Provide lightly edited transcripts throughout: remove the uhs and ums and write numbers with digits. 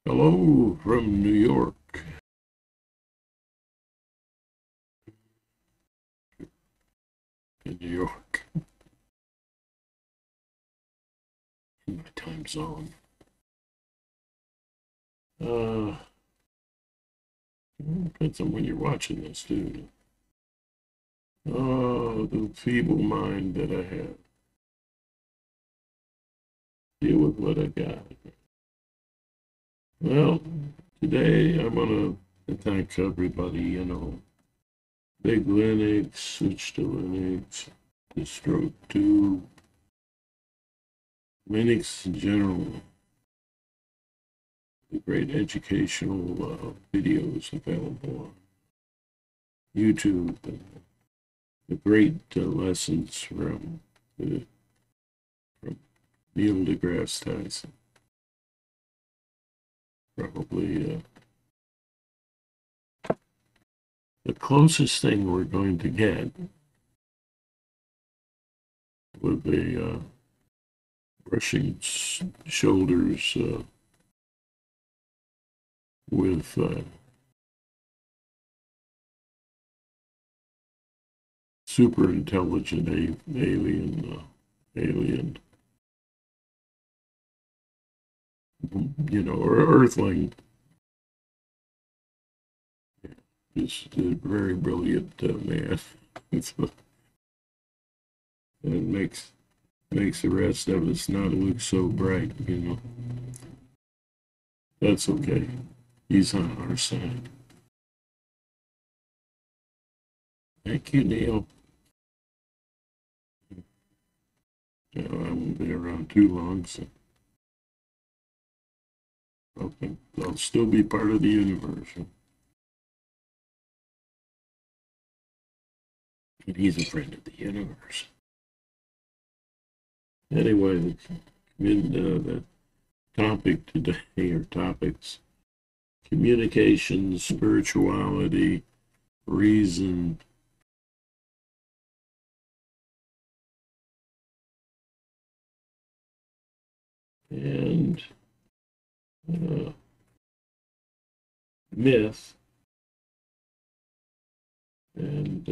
Hello from New York. In New York, in my time zone. Uh, Depends on when you're watching this, dude. Oh, the feeble mind that I have. Deal with what I got. Well, today I'm gonna thank everybody, Big Linux, switch to Linux, the stroke to Linux in general, the great educational videos available on YouTube, and the great lessons from Neil deGrasse Tyson. Probably the closest thing we're going to get with the brushing shoulders with super intelligent alien, or Earthling. Is a very brilliant man. And makes the rest of us not look so bright. That's okay. He's on our side. Thank you, Neil. I won't be around too long, so I'll still be part of the universe. And he's a friend of the universe. Anyway, the topic today, or topics: communication, spirituality, reason, and uh, myth, and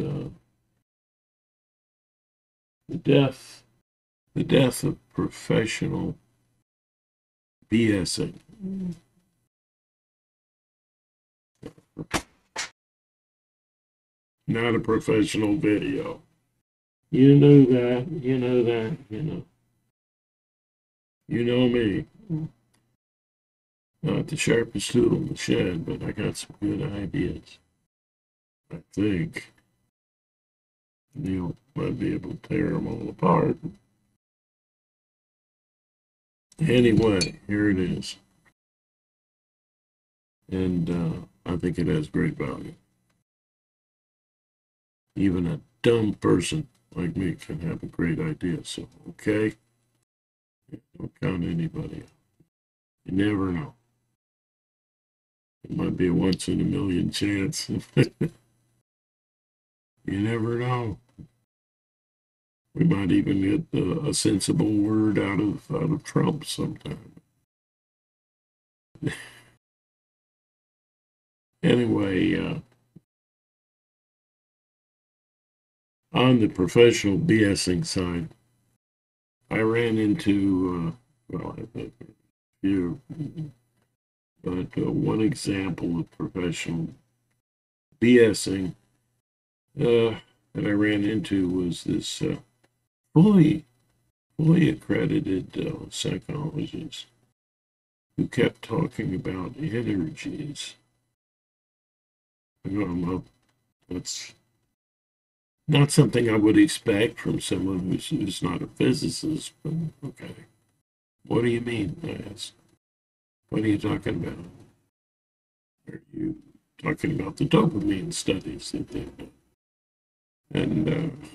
the death, the death of professional BSing. Not a professional video. You know that. You know that. You know me. Not the sharpest tool in the shed, but I got some good ideas. I think Neil might be able to tear them all apart. Anyway, here it is. And I think it has great value. Even a dumb person like me can have a great idea. So, okay? Don't count anybody. You never know. It might be a once in a million chance. You never know. We might even get a sensible word out of Trump sometime. Anyway, on the professional BSing side, I ran into well, I think a few, but one example of professional BSing that I ran into was this fully fully accredited psychologist who kept talking about energies. I don't know. That's not something I would expect from someone who's not a physicist, but okay. What do you mean? I asked. What are you talking about? Are you talking about the dopamine studies that they've done? And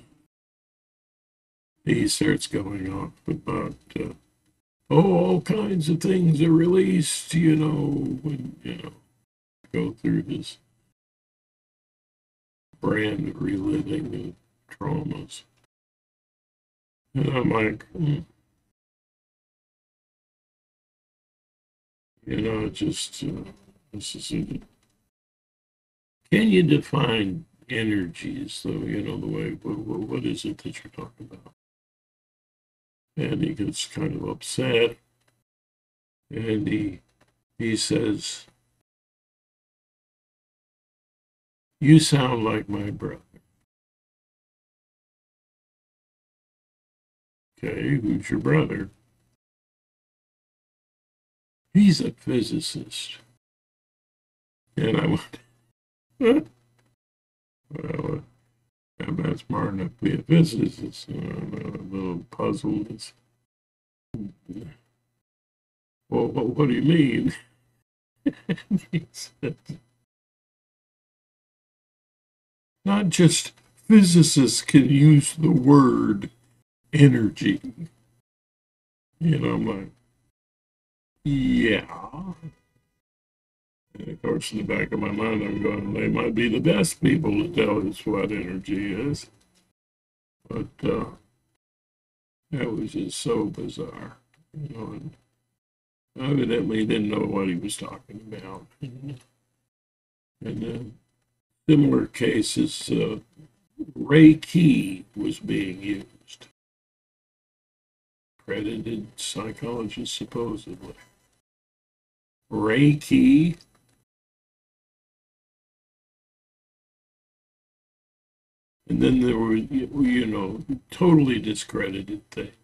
he starts going off about, all kinds of things are released, when, go through this brand reliving the traumas. And I'm like, just this is can you define energies though? The way what is it that you're talking about? And he gets kind of upset, and he says, "You sound like my brother." Okay, who's your brother? He's a physicist. And I went, well, I'm not smart enough to be a physicist. I'm a little puzzled. Well, what do you mean? He said, not just physicists can use the word energy. I'm like, yeah. And of course, in the back of my mind, I'm going, they might be the best people to tell us what energy is. But that was just so bizarre. And evidently didn't know what he was talking about. And similar cases, Reiki was being used. Credited psychologist, supposedly. Reiki, and then there were, totally discredited things.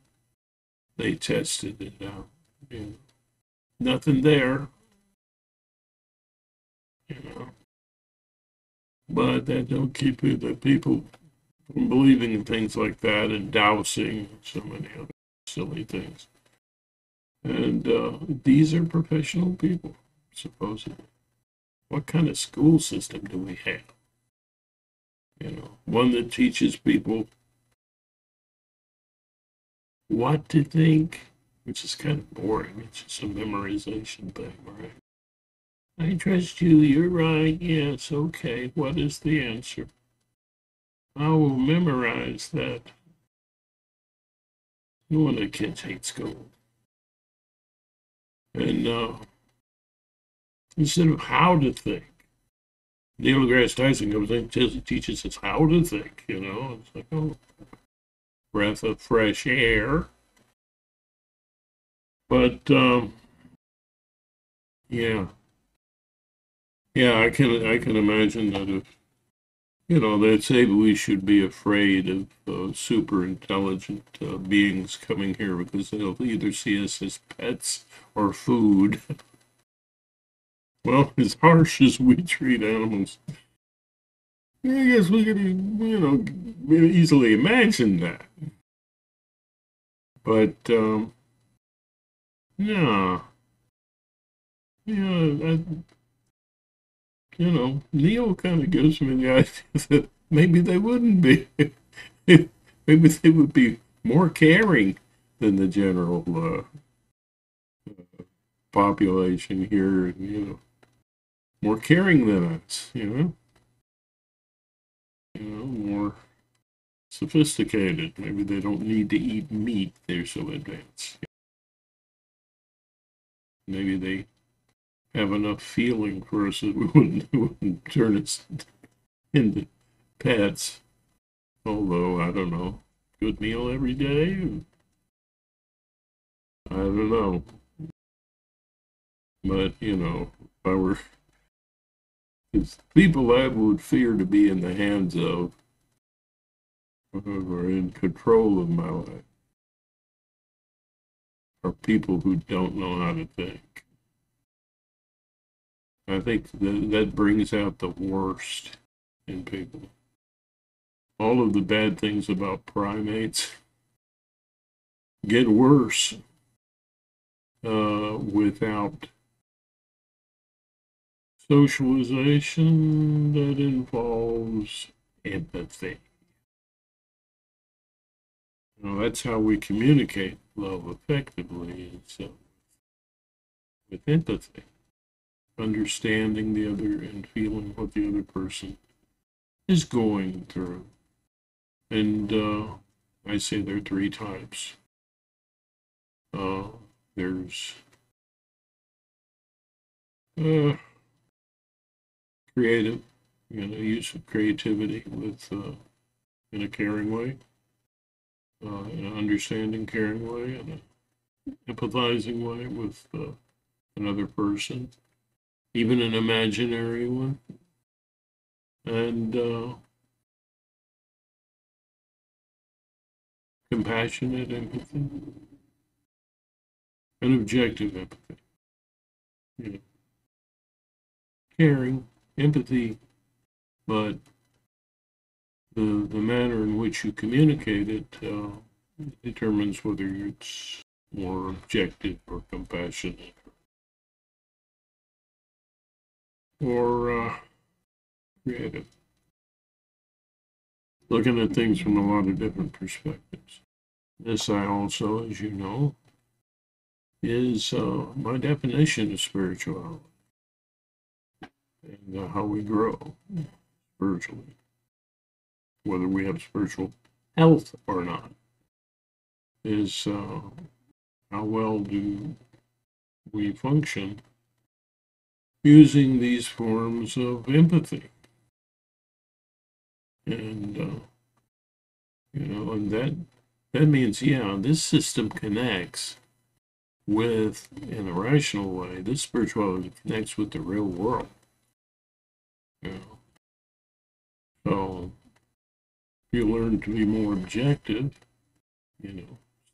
They tested it out. You know, nothing there, you know. But that don't keep the people from believing in things like that and dowsing and so many other silly things. And these are professional people, supposedly. What kind of school system do we have? One that teaches people what to think, which is kind of boring. It's just a memorization thing, right? I trust you. You're right. Yes. Okay. What is the answer? I will memorize that. No wonder kids hate school. And instead of how to think, Neil deGrasse Tyson comes in and teaches us how to think. It's like, oh, breath of fresh air. But yeah, yeah, I can imagine that if they'd say we should be afraid of super intelligent beings coming here because they'll either see us as pets or food. Well, as harsh as we treat animals, I guess we could, easily imagine that. But yeah, yeah, Neil kind of gives me the idea that maybe they wouldn't be. Maybe they would be more caring than the general population here, more caring than us, more sophisticated. Maybe they don't need to eat meat, they're so advanced. Maybe they have enough feeling for us that we wouldn't turn us into pets. Although, I don't know, good meal every day? I don't know. But, if I were, it's people I would fear to be in the hands of who are in control of my life are people who don't know how to think. I think that brings out the worst in people. All of the bad things about primates get worse without socialization that involves empathy. That's how we communicate love effectively. So, with empathy, understanding the other and feeling what the other person is going through. And I say there are three types. Uh, there's creative, use of creativity with in a caring way, in an understanding, caring way, in an empathizing way with another person, even an imaginary one, and compassionate empathy, and objective empathy. You know, caring, empathy, but the manner in which you communicate it determines whether it's more objective or compassionate or creative. Looking at things from a lot of different perspectives. This I also, as you know, is my definition of spirituality and how we grow spiritually, whether we have spiritual health or not, is how well do we function using these forms of empathy. And, and that means, yeah, this system connects with, in a rational way, this spirituality connects with the real world. You know? So you learn to be more objective,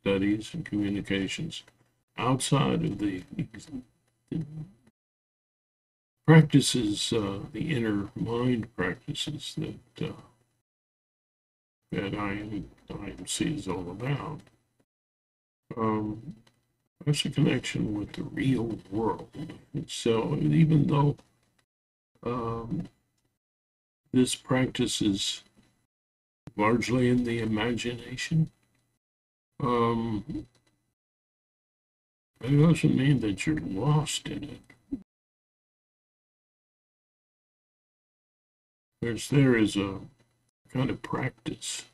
studies and communications outside of the practices, the inner mind practices that IMC is all about. That's a connection with the real world. And so even though this practice is largely in the imagination, it doesn't mean that you're lost in it. There is a kind of practice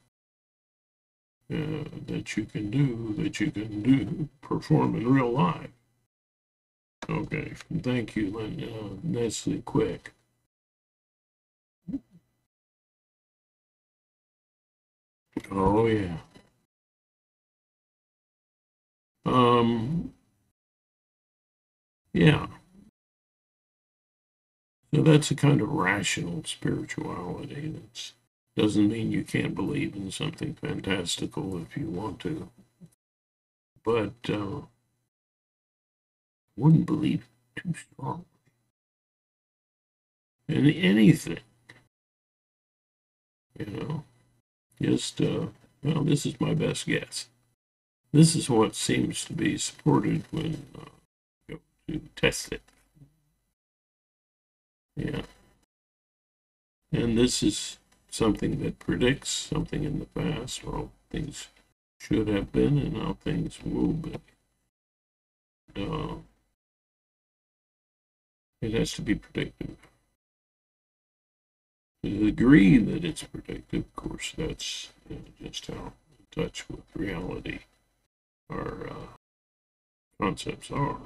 that you can do, perform in real life. Okay, thank you, Nestle Quick. Oh yeah. Yeah. So that's a kind of rational spirituality. That doesn't mean you can't believe in something fantastical if you want to, but wouldn't believe too strongly in anything. Just well, this is my best guess. This is what seems to be supported when you go to test it. Yeah. And this is something that predicts something in the past, well, things should have been and how things will be. It has to be predictive. To the degree that it's predictive, of course, that's just how in touch with reality our concepts are.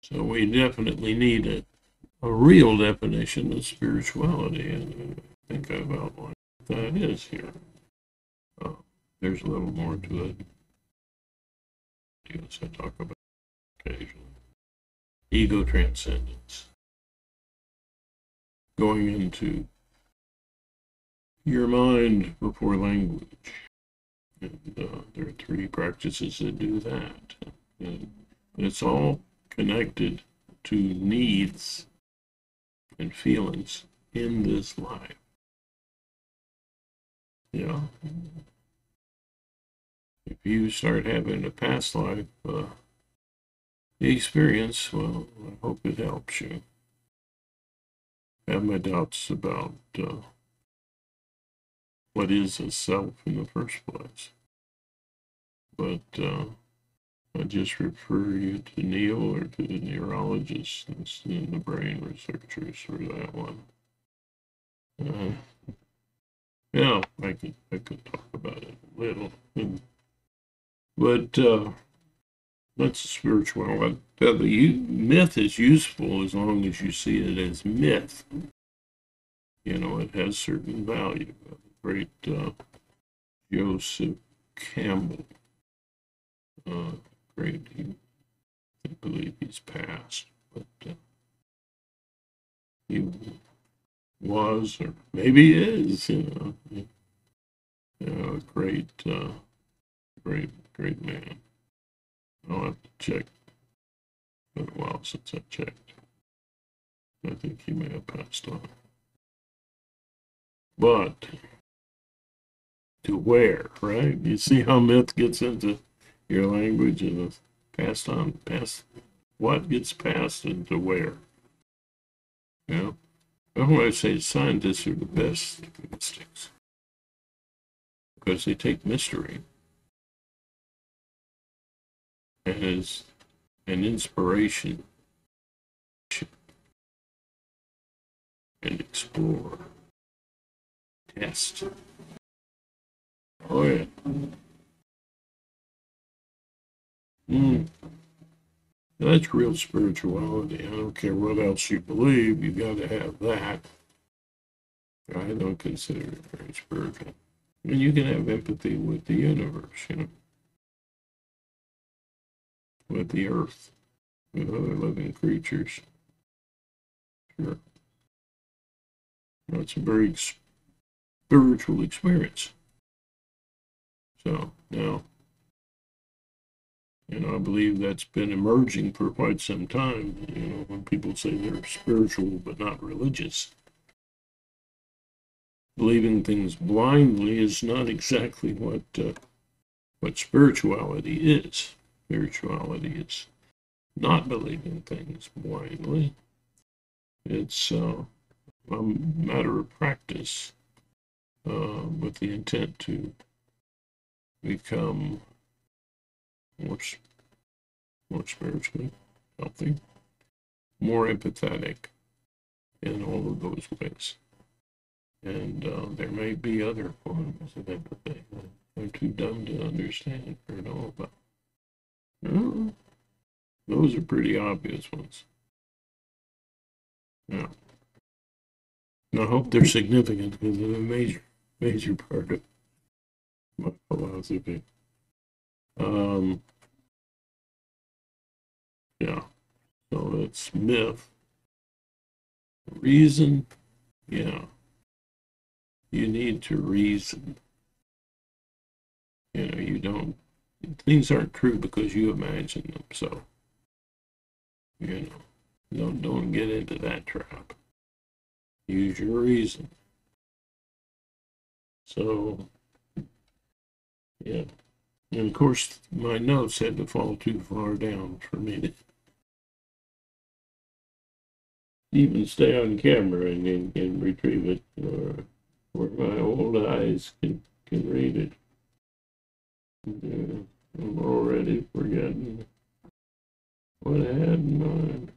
So we definitely need a real definition of spirituality, and I think I've outlined what that is here. There's a little more to it. As I talk about occasionally. Ego transcendence. Going into your mind before language. And there are 3 practices that do that. And it's all connected to needs and feelings in this life. Yeah. If you start having a past life experience, well, I hope it helps you. I have my doubts about what is a self in the first place. But I just refer you to Neil or to the neurologist and the brain researchers for that one. Yeah, I could talk about it a little. But That's spiritual. The myth is useful as long as you see it as myth. You know, it has certain value. Great Joseph Campbell, great. I believe he's passed, but he was, or maybe is, great, great man. I'll have to check. It's been a while since I checked. I think he may have passed on. But to where, right? You see how myth gets into your language and passed on, passed. What gets passed into where? Yeah. That's why I say scientists are the best mystics because they take mystery as an inspiration and explore, test. Oh yeah. That's real spirituality. I don't care what else you believe, you got to have that. I don't consider it very spiritual. And you can have empathy with the universe, with the earth, with other living creatures. Sure. That's a very spiritual experience. So now, I believe that's been emerging for quite some time. When people say they're spiritual but not religious, believing things blindly is not exactly what spirituality is. Spirituality is not believing things blindly. It's a matter of practice with the intent to become more spiritually healthy, more empathetic in all of those ways. And there may be other forms of empathy that I'm too dumb to understand or know about. Those are pretty obvious ones. Yeah. And I hope they're significant because they're a major part of my philosophy. Yeah. So it's myth. Reason, yeah. You need to reason. You don't, things aren't true because you imagine them. So, don't get into that trap. Use your reason. So, yeah. And of course, my notes had to fall too far down for me to even stay on camera and retrieve it, or where my old eyes can read it. I'm already forgetting what I had in mind.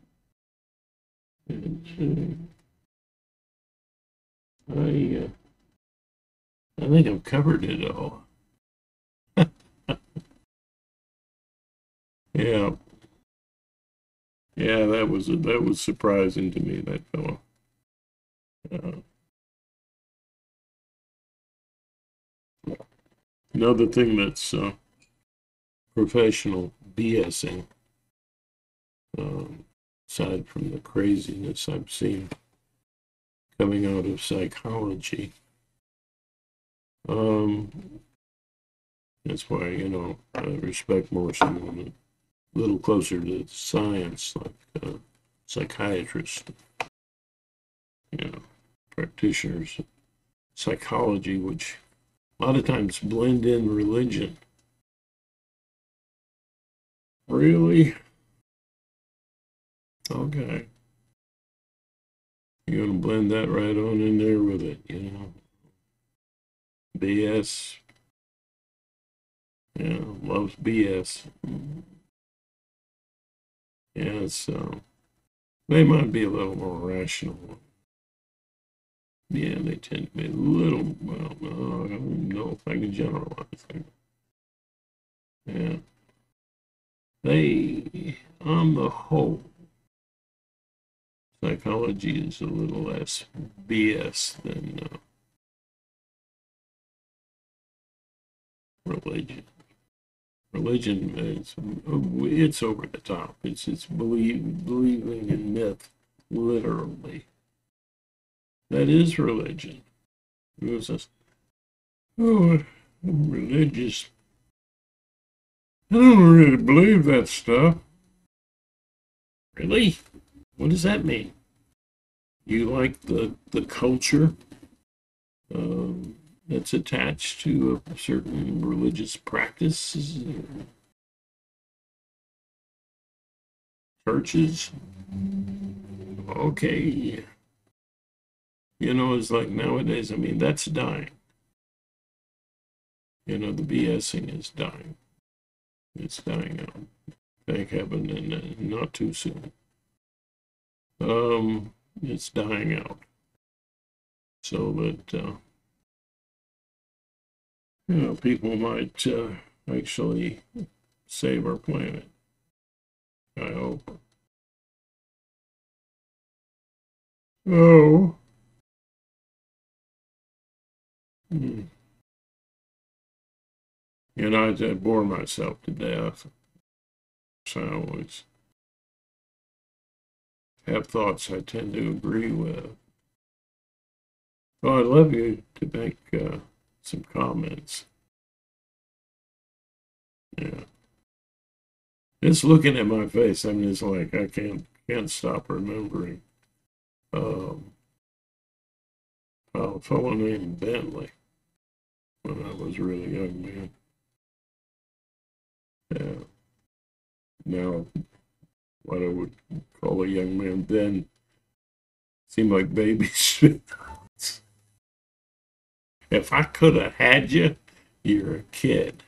I think I've covered it all. Yeah, yeah, that was surprising to me, that fellow. Another thing that's professional BSing, aside from the craziness I've seen coming out of psychology. That's why, I respect more someone a little closer to science, like psychiatrists, practitioners of psychology, which a lot of times blend in religion. Really? Okay. You're going to blend that right on in there with it, BS. Yeah, loves BS. Yeah, so they might be a little more rational. Yeah, they tend to be a little, well, no, I don't know if I can generalize. Yeah. they, on the whole, psychology is a little less BS than religion. Religion is it's over the top. It's believing in myth, literally. That is religion. It was a, oh, I'm religious. I don't really believe that stuff. Really? What does that mean? You like the culture that's attached to a certain religious practices, churches? Okay. You know, it's like nowadays, I mean, that's dying. You know, the BSing is dying. It's dying out. Thank heaven, and not too soon. It's dying out. So that, you know, people might actually save our planet. I hope. Oh. Hmm. You know, I bore myself to death. So I always have thoughts I tend to agree with. Well, I'd love you to make some comments. Yeah. It's looking at my face. I'm just like, I can't stop remembering a fellow named Bentley when I was a really young man. Yeah. Now, what I would call a young man then seemed like babies. If I could have had you, you're a kid.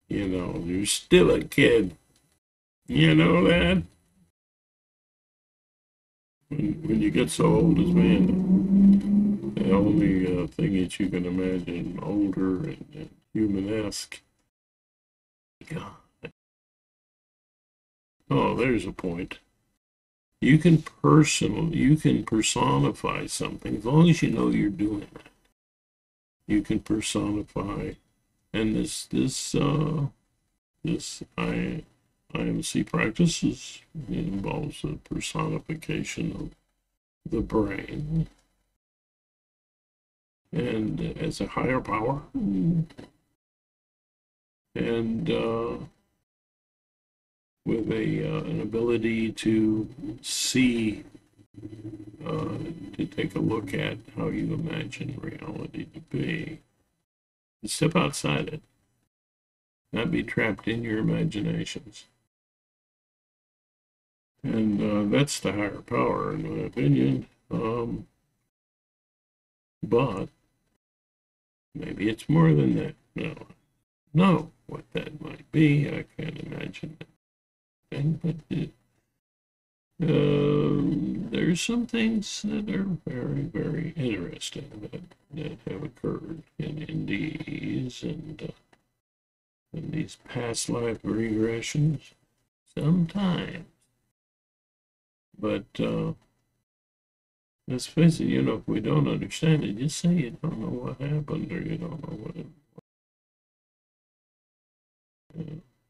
You know, you're still a kid. You know that? When you get so old as me, and the only thing that you can imagine older and human-esque. God. Oh, there's a point. You can personify something as long as you know you're doing that. You can personify, and this IMC practice involves the personification of the brain and as a higher power, and with an ability to see, to take a look at how you imagine reality to be. Step outside it, not be trapped in your imaginations. And that's the higher power, in my opinion. But maybe it's more than that. No, know what that might be. I can't imagine anything, but there's some things that are very, very interesting that have occurred in indies and these past life regressions sometimes. But let's face it, you know, if we don't understand it, just say you don't know what happened or you don't know what it.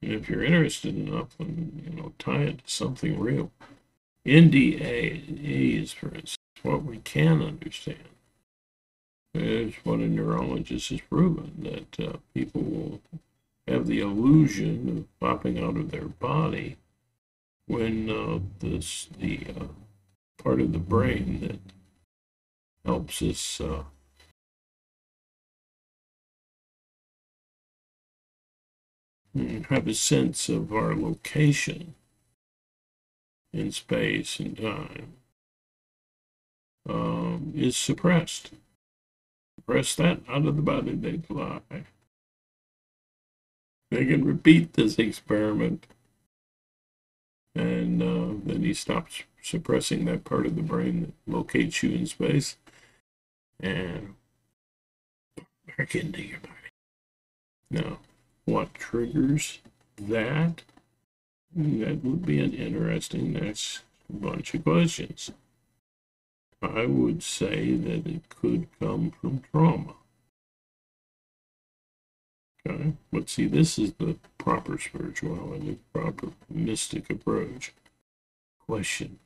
If you're interested enough, then you know, tie it to something real. NDAs, for instance, what we can understand is what a neurologist has proven that people will have the illusion of popping out of their body when the part of the brain that helps us have a sense of our location in space and time is suppressed. Suppress that out of the body, they fly. They can repeat this experiment, and then he stops suppressing that part of the brain that locates you in space, and back into your body. Now, what triggers that? That would be an interesting next bunch of questions. I would say that it could come from trauma. Okay, but see, this is the proper spirituality, proper mystic approach. Question: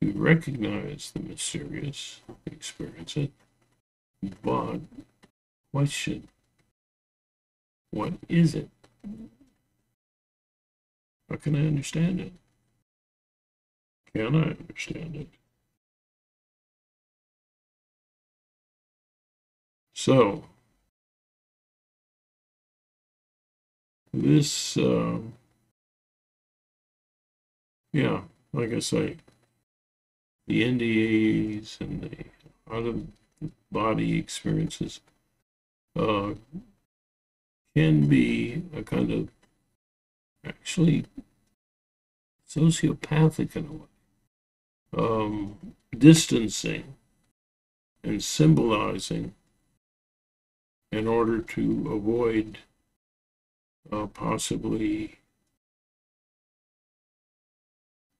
to recognize the mysterious, experience it, but question: what is it? How can I understand it? Can I understand it? So, this, yeah, like I say, the NDAs and the out of body experiences uh, can be a kind of actually sociopathic in a way, distancing and symbolizing in order to avoid possibly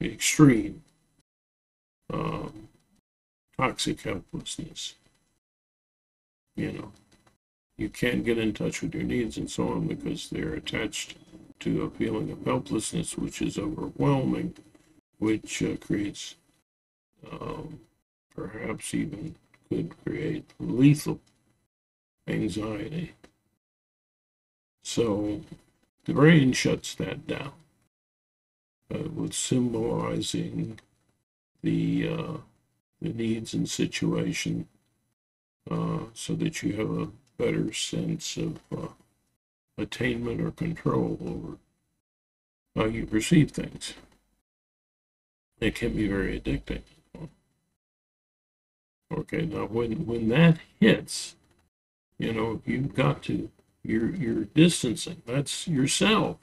extreme um, toxic helplessness. You know, you can't get in touch with your needs and so on because they're attached to a feeling of helplessness, which is overwhelming, which creates perhaps even could create lethal anxiety. So the brain shuts that down with symbolizing the needs and situation so that you have a better sense of attainment or control over how you perceive things. It can be very addicting. Okay, now when that hits, you've got to you're distancing. That's yourself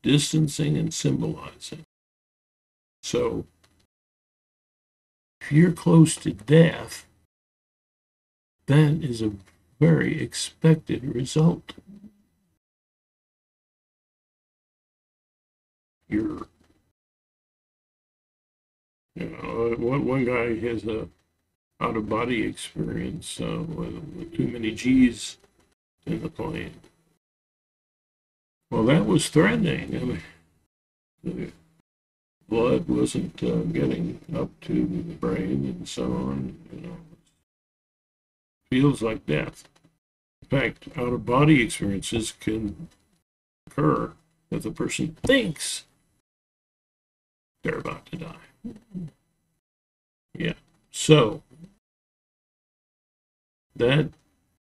distancing and symbolizing. So if you're close to death, that is a very expected result. You're, one guy has a out of body experience with too many G's in the plane. Well, that was threatening. I mean, the blood wasn't getting up to the brain and so on. Feels like death. In fact, out of body experiences can occur if the person thinks they're about to die. Yeah. So that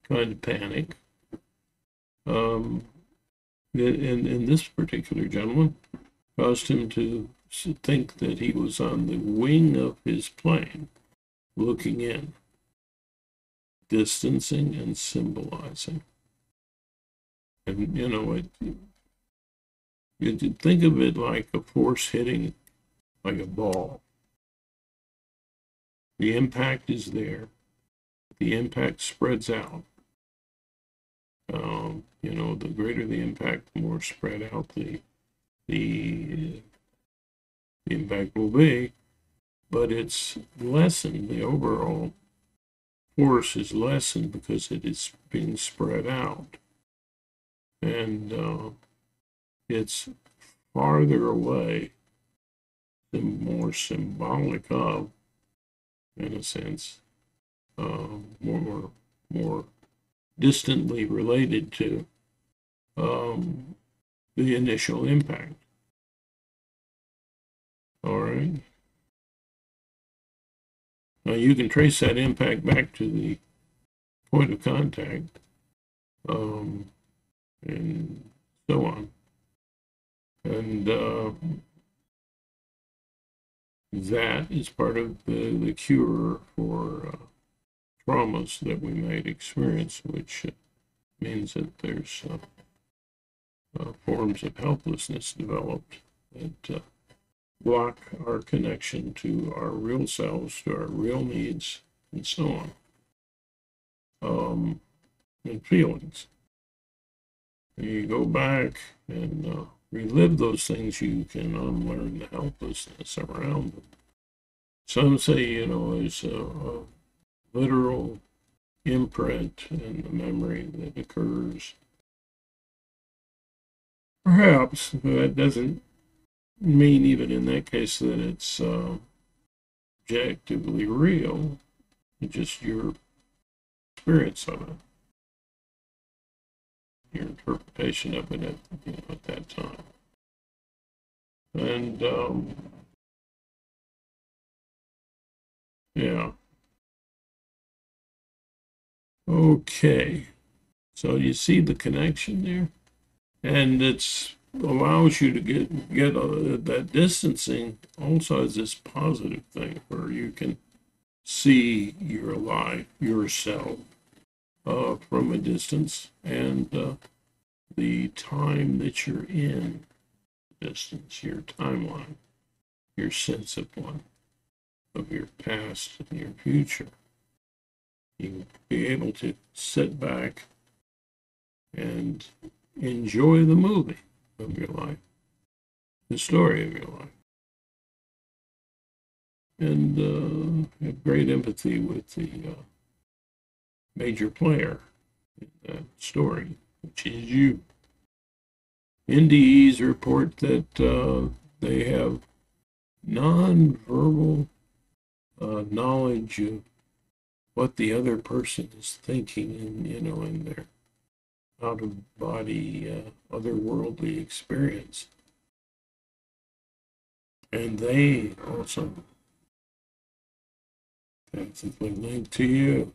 kind of panic, in this particular gentleman, caused him to think that he was on the wing of his plane, looking in, distancing and symbolizing. And you think of it like a force hitting like a ball. The impact is there. The impact spreads out. The greater the impact, the more spread out the impact will be. But it's lessened. The overall force is lessened because it is being spread out, and it's farther away, the more symbolic of, in a sense, more distantly related to the initial impact. All right. Now you can trace that impact back to the point of contact, and so on. And that is part of the cure for traumas that we might experience, which means that there's forms of helplessness developed that block our connection to our real selves, to our real needs, and so on, and feelings. And you go back and relive those things, you can unlearn the helplessness around them. Some say, it's a literal imprint in the memory that occurs. Perhaps, but that doesn't mean, even in that case, that it's objectively real. It's just your experience of it, your interpretation of it at that time. And yeah. Okay. So you see the connection there? And it allows you to get that distancing also as this positive thing where you can see your life, yourself, from a distance, and the time that you're in distance, your timeline, your sense of one, of your past and your future. You be able to sit back and enjoy the movie of your life, the story of your life, and have great empathy with the major player in that story, which is you. NDEs report that they have non-verbal knowledge of what the other person is thinking, and in their out-of-body, otherworldly experience. And they also technically link to you.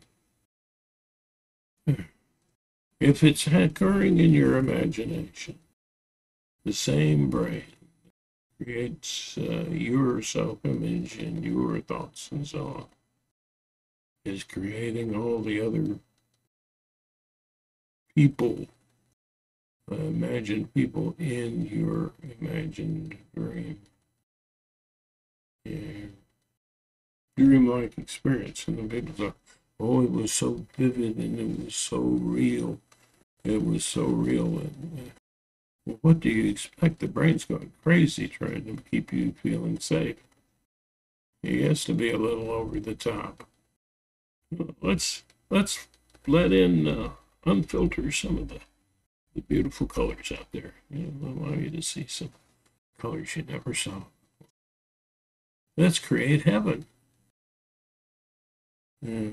If it's occurring in your imagination, the same brain creates your self-image and your thoughts and so on, is creating all the other people, imagined people in your imagined dream. And dreamlike experience. And the people thought, oh, it was so vivid and it was so real. It was so real. And well, what do you expect? The brain's going crazy trying to keep you feeling safe. It has to be a little over the top. Let's let in unfilter some of the beautiful colors out there. Allow you to see some colors you never saw. Let's create heaven. Yeah.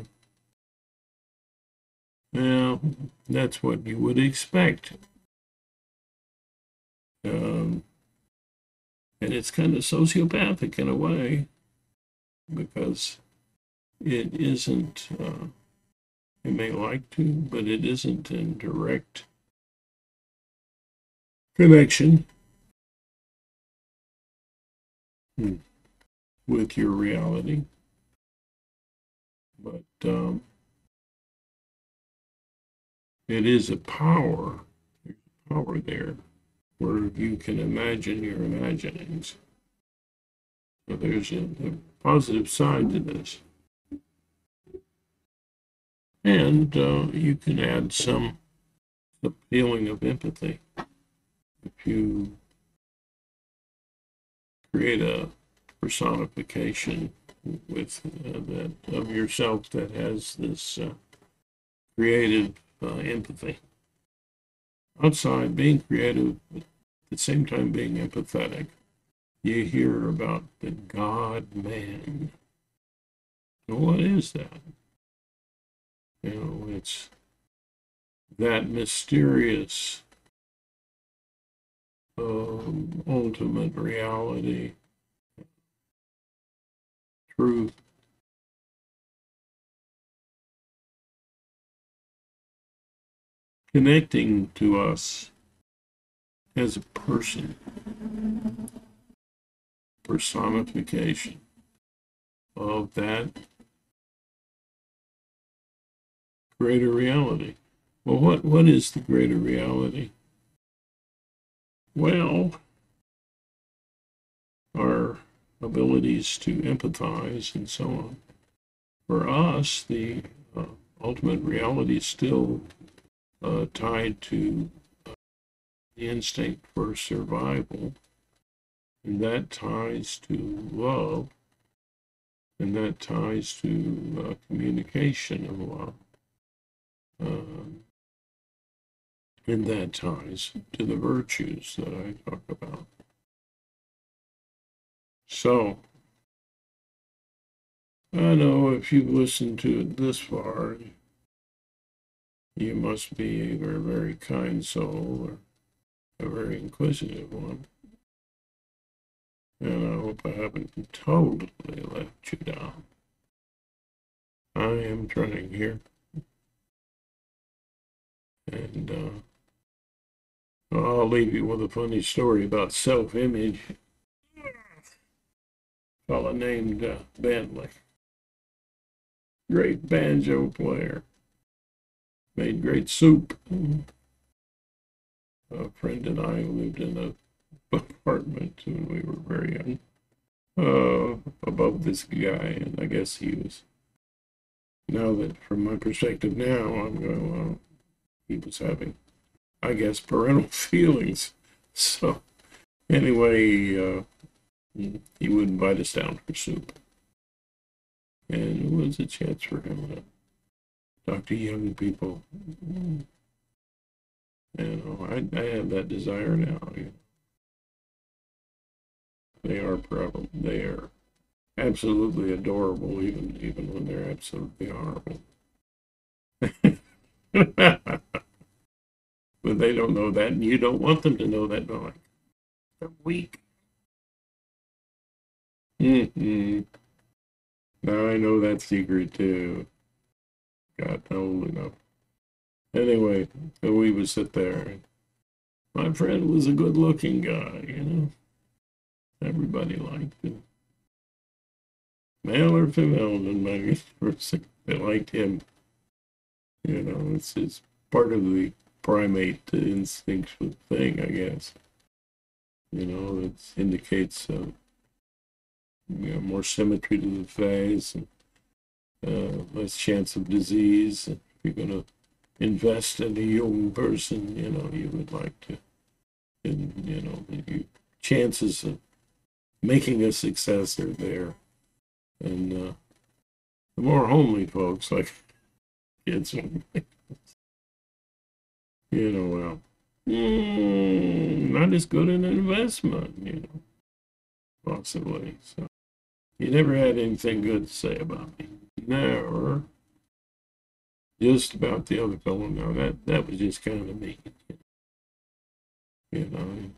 Now, that's what you would expect. And it's kind of sociopathic in a way, because it isn't, it may like to, but it isn't in direct connection with your reality. But it is a power. There's power there where you can imagine your imaginings. So there's a positive side to this. And you can add the feeling of empathy. If you create a personification with that of yourself that has this creative empathy. Outside, being creative, but at the same time being empathetic, you hear about the God-man. Now, what is that? It's that mysterious ultimate reality, truth, connecting to us as a person, personification of that greater reality. Well, what is the greater reality? Well, our abilities to empathize and so on. For us, the ultimate reality is still tied to the instinct for survival, and that ties to love, and that ties to communication of love, um, and that ties to the virtues that I talk about. So, I know if you've listened to it this far, you must be either a very kind soul or a very inquisitive one. And I hope I haven't totally left you down. I am trying here. And I'll leave you with a funny story about self-image. A fellow named Bentley, great banjo player, made great soup. A friend and I lived in an apartment when we were very young, above this guy, and I guess he was. Now that, from my perspective now, I'm going, well, he was having, I guess, parental feelings. So anyway, he would invite us down for soup, and it was a chance for him to talk to young people. I have that desire now. They are absolutely adorable, even when they're absolutely horrible. But they don't know that, and you don't want them to know that. They're like, they're weak. Mm-hmm. Now I know that secret too. Got old enough. Anyway, so we would sit there. And my friend was a good-looking guy. Everybody liked him. Male or female, didn't matter. They liked him. It's part of the primate instinctual thing, I guess. It indicates more symmetry to the face and less chance of disease. If you're going to invest in a young person, you would like to, the chances of making a success are there. And the more homely folks, like kids, well, not as good an investment, possibly. So you never had anything good to say about me. Never. Just about the other fellow. No, that was just kind of mean. You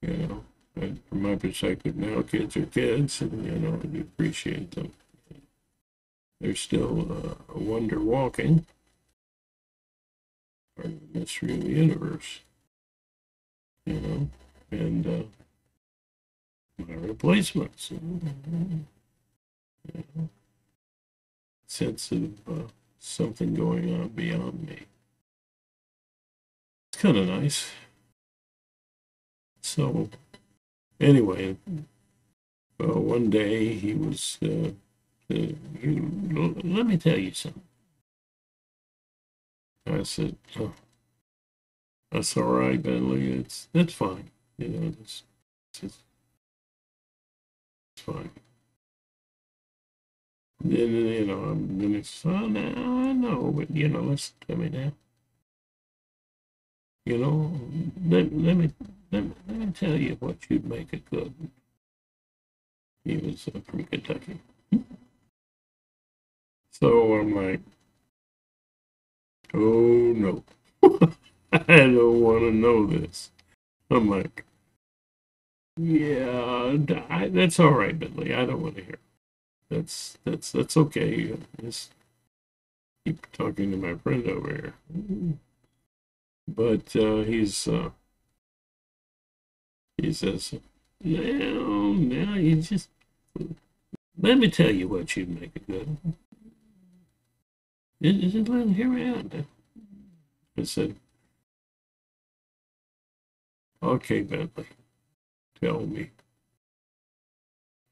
know, and from my perspective now, kids are kids, and you appreciate them. They're still a wonder walking, part of the mystery of the universe. And my replacements. Sense of something going on beyond me. It's kind of nice. So, anyway, one day he was, let me tell you something. I said, oh, that's all right, Bentley. That's fine. It's fine. Then, I'm going to say, oh, now I know, but, let's, I mean, now. Let me tell you what you'd make it good. He was from Kentucky. So I'm like, oh no, I don't want to know this. I'm like, yeah, that's all right, Bentley. I don't want to hear. That's okay. Just keep talking to my friend over here. But he says, now you just let me tell you what you'd make it good. Just let him hear me out. I said, okay, Bentley, tell me.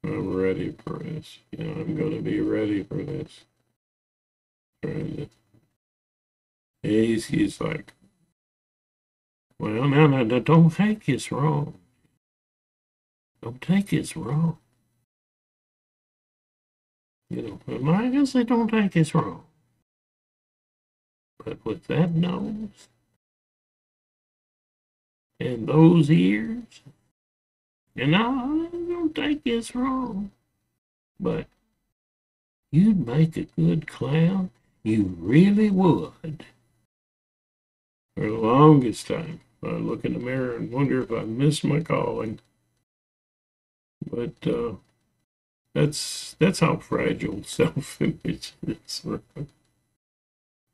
I'm ready for this. I'm going to be ready for this. And he's like, Well, now, don't take this wrong. Don't take this wrong. And like I say, don't take this wrong. But with that nose and those ears, and I don't take this wrong, but you'd make a good clown. You really would. For the longest time, I look in the mirror and wonder if I missed my calling. But that's how fragile self-image is.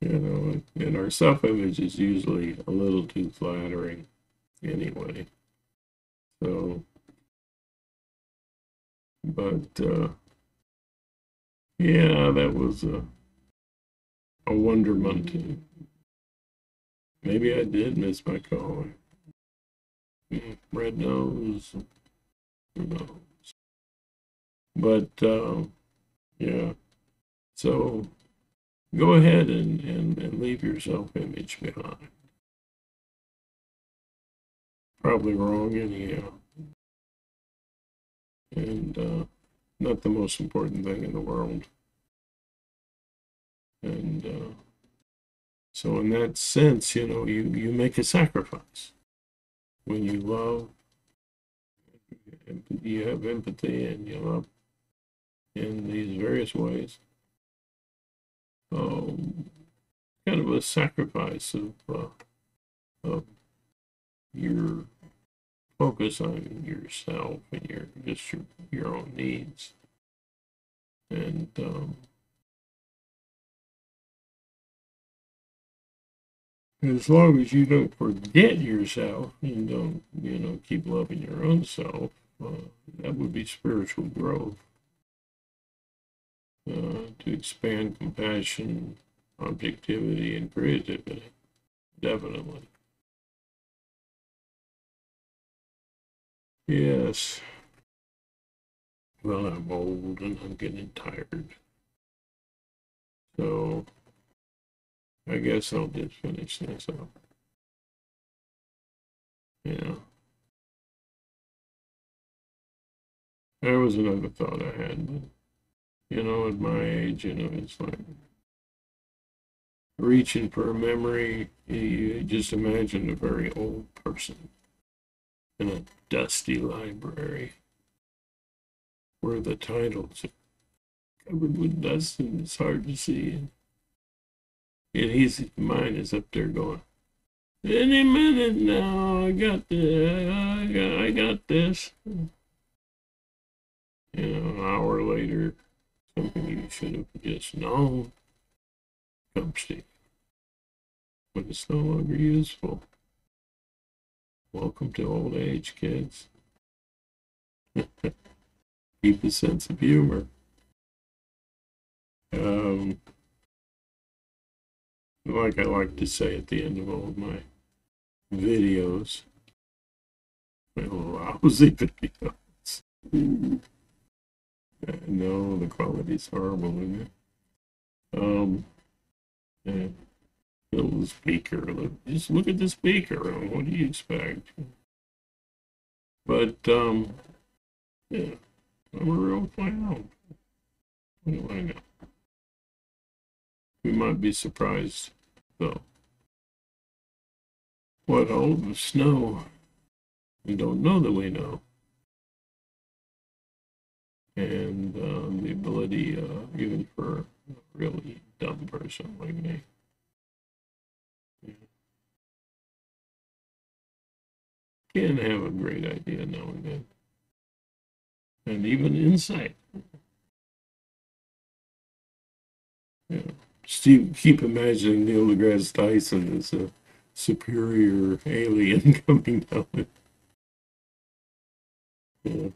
And our self-image is usually a little too flattering anyway. So, but yeah, that was a wonderment. Maybe I did miss my calling. Red nose, who knows? But yeah, so go ahead and leave your self-image behind. Probably wrong anyhow, and not the most important thing in the world. And so, in that sense, you make a sacrifice when you love. You have empathy, and you love in these various ways. Um, Kind of a sacrifice of your focus on yourself and your own needs, and as long as you don't forget yourself and don't keep loving your own self, that would be spiritual growth. To expand compassion, objectivity, and creativity, definitely. Yes. Well, I'm old and I'm getting tired. So I guess I'll just finish this up. Yeah. There was another thought I had, but at my age, it's like reaching for a memory. You just imagine a very old person in a dusty library where the titles are covered with dust and it's hard to see. And his mind is up there going, any minute now, I got this. An hour later, something you should have just known comes to you when it's no longer useful. Welcome to old age, kids. Keep a sense of humor. Um, like I like to say at the end of all of my videos, my lousy videos. No, the quality's horrible, isn't it? Yeah, the speaker. Just look at the speaker. What do you expect? But yeah, I'm a real clown. What do I know? We might be surprised, though. What all of us know, we don't know that we know. And the ability, even for a really dumb person like me, can have a great idea now and then. And even insight. Yeah. Steve, keep imagining Neil deGrasse Tyson as a superior alien coming down. Yeah.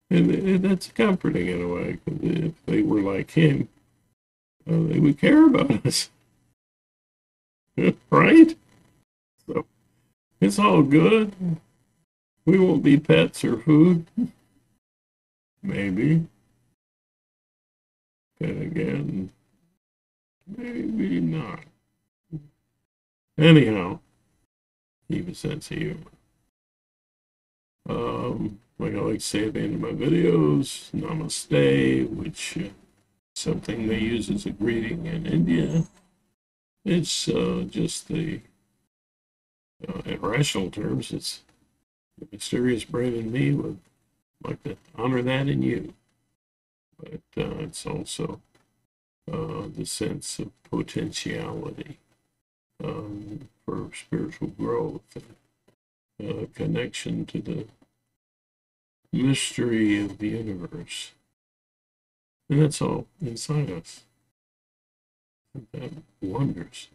And that's comforting in a way, because if they were like him, they would care about us, right? So it's all good. We won't be pets or food. Maybe. And again, maybe not. Anyhow, keep a sense of humor. Like I like to say at the end of my videos, namaste, which something they use as a greeting in India. It's just in rational terms, it's the mysterious brain in me would like to honor that in you. But it's also the sense of potentiality for spiritual growth and connection to the mystery of the universe. And that's all inside us. That wonders.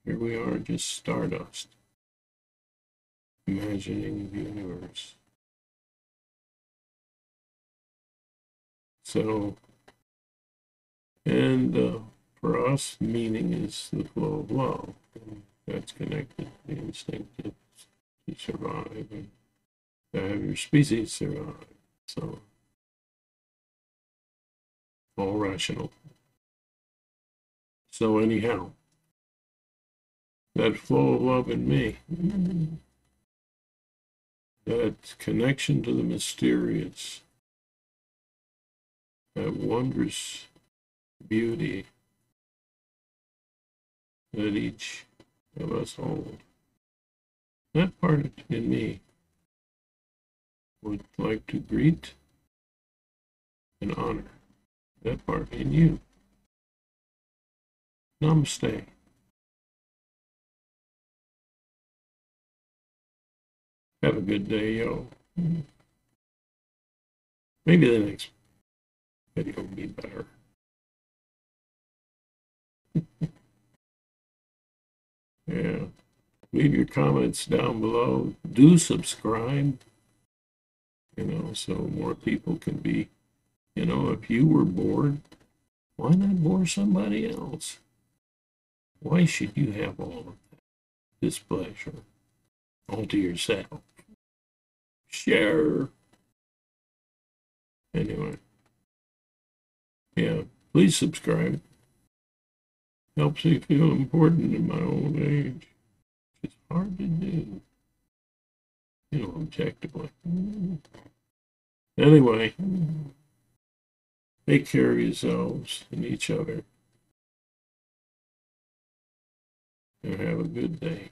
Here we are, just stardust, imagining the universe. So, and for us, meaning is the flow of love. And that's connected, the instinct to survive and to have your species survive. So, all rational. So, anyhow, that flow of love in me, that connection to the mysterious, that wondrous beauty that each of us hold. That part in me would like to greet and honor that part in you. Namaste. Have a good day, yo. Maybe the next video will be better. Yeah. Leave your comments down below. Do subscribe, so more people can be, if you were bored, why not bore somebody else? Why should you have all of that displeasure all to yourself? Share. Anyway, yeah, please subscribe. Helps me feel important in my old age. It's hard to do, objectively. Anyway, take care of yourselves and each other. And have a good day.